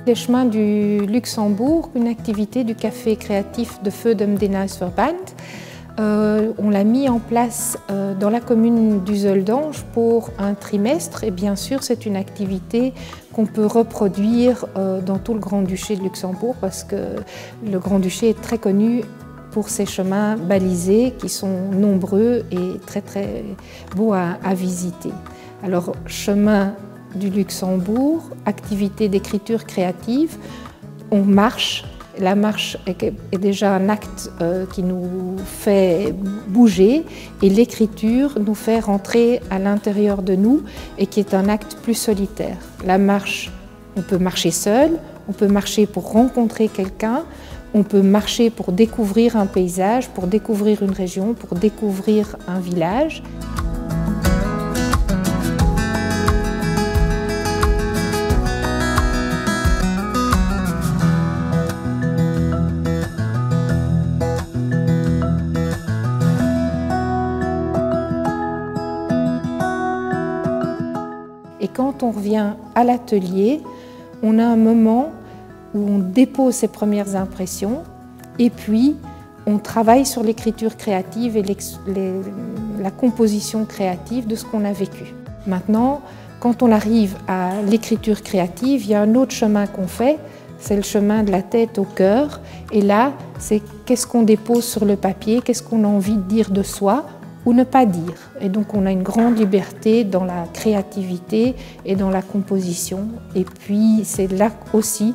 Les chemins du Luxembourg, une activité du café créatif de Feu dem Verband. On l'a mis en place dans la commune d'Useldange pour un trimestre et bien sûr c'est une activité qu'on peut reproduire dans tout le Grand-Duché de Luxembourg parce que le Grand-Duché est très connu pour ses chemins balisés qui sont nombreux et très beaux à visiter. Alors chemin du Luxembourg, activité d'écriture créative, on marche. La marche est déjà un acte qui nous fait bouger et l'écriture nous fait rentrer à l'intérieur de nous et qui est un acte plus solitaire. La marche, on peut marcher seul, on peut marcher pour rencontrer quelqu'un, on peut marcher pour découvrir un paysage, pour découvrir une région, pour découvrir un village. Et quand on revient à l'atelier, on a un moment où on dépose ses premières impressions et puis on travaille sur l'écriture créative et la composition créative de ce qu'on a vécu. Maintenant, quand on arrive à l'écriture créative, il y a un autre chemin qu'on fait, c'est le chemin de la tête au cœur. Et là, c'est qu'est-ce qu'on dépose sur le papier, qu'est-ce qu'on a envie de dire de soi, ou ne pas dire. Et donc on a une grande liberté dans la créativité et dans la composition. Et puis c'est là aussi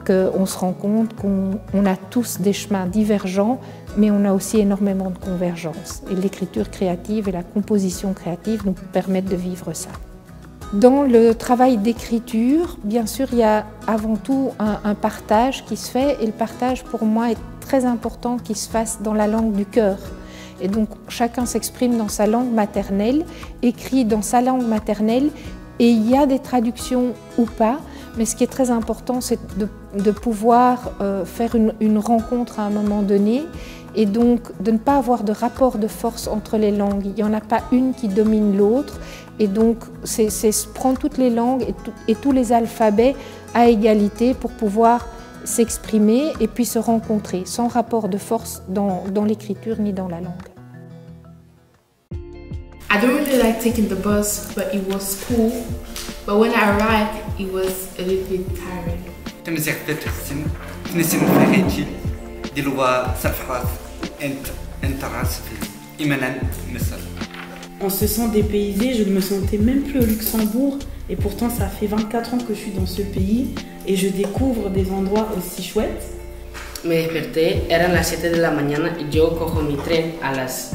qu'on se rend compte qu'on a tous des chemins divergents, mais on a aussi énormément de convergence. Et l'écriture créative et la composition créative nous permettent de vivre ça. Dans le travail d'écriture, bien sûr, il y a avant tout un partage qui se fait. Et le partage, pour moi, est très important qu'il se fasse dans la langue du cœur. Et donc chacun s'exprime dans sa langue maternelle, écrit dans sa langue maternelle, et il y a des traductions ou pas, mais ce qui est très important, c'est de pouvoir faire une rencontre à un moment donné, et donc de ne pas avoir de rapport de force entre les langues. Il n'y en a pas une qui domine l'autre, et donc c'est prendre toutes les langues et tous les alphabets à égalité pour pouvoir s'exprimer et puis se rencontrer, sans rapport de force dans l'écriture ni dans la langue. I don't really like taking the bus, but it was cool. But when I arrived, it was a little bit tiring. On se sent dépaysé, je ne me sentais même plus au Luxembourg et pourtant ça fait 24 ans que je suis dans ce pays et je découvre des endroits aussi chouettes. Me desperté, eran las 7 de la mañana y yo cojo mi tren a las...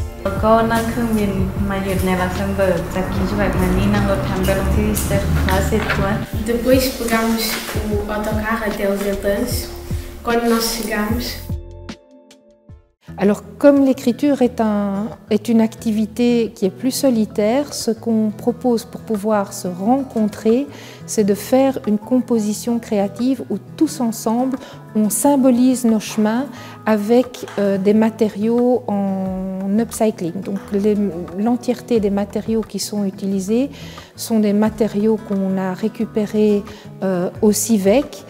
Depois pegamos o autocarro até os Eltãs. Quando nós chegamos... Alors, comme l'écriture est une activité qui est plus solitaire, ce qu'on propose pour pouvoir se rencontrer, c'est de faire une composition créative où tous ensemble, on symbolise nos chemins avec des matériaux en upcycling. Donc, l'entièreté des matériaux qui sont utilisés sont des matériaux qu'on a récupérés au CIVEC,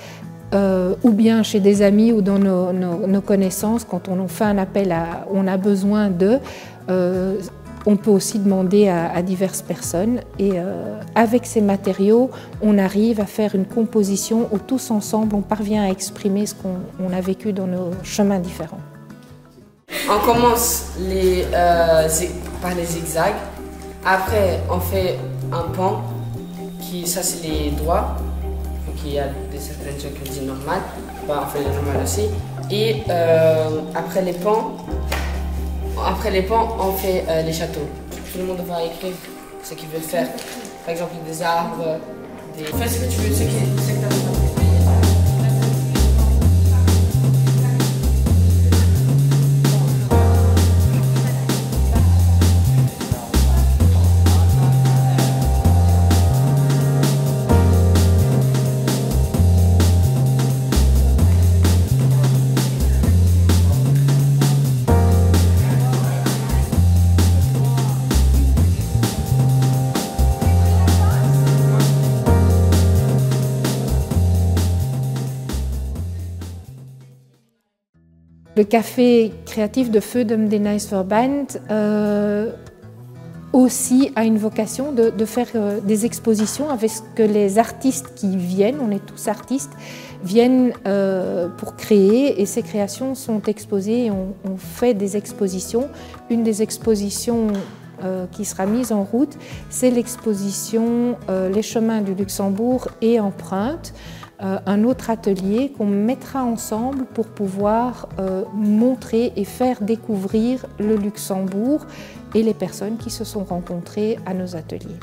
ou bien chez des amis ou dans nos connaissances, quand on fait un appel on a besoin d'eux, on peut aussi demander à diverses personnes. Et avec ces matériaux, on arrive à faire une composition où tous ensemble, on parvient à exprimer ce qu'on a vécu dans nos chemins différents. On commence par les zigzags, après on fait un pont, ça c'est les droits. Il y a certaines gens qui disent normal, on fait le normal aussi. Et après les ponts, on fait les châteaux. Tout le monde va écrire ce qu'il veut faire. Par exemple, des arbres, Fais ce que tu veux, ce que tu as besoin. Le café créatif de Födem des Nijsverband aussi a une vocation de faire des expositions avec ce que les artistes qui viennent, on est tous artistes, viennent pour créer, et ces créations sont exposées et on fait des expositions. Une des expositions qui sera mise en route, c'est l'exposition Les chemins du Luxembourg et Empreintes, un autre atelier qu'on mettra ensemble pour pouvoir montrer et faire découvrir le Luxembourg et les personnes qui se sont rencontrées à nos ateliers.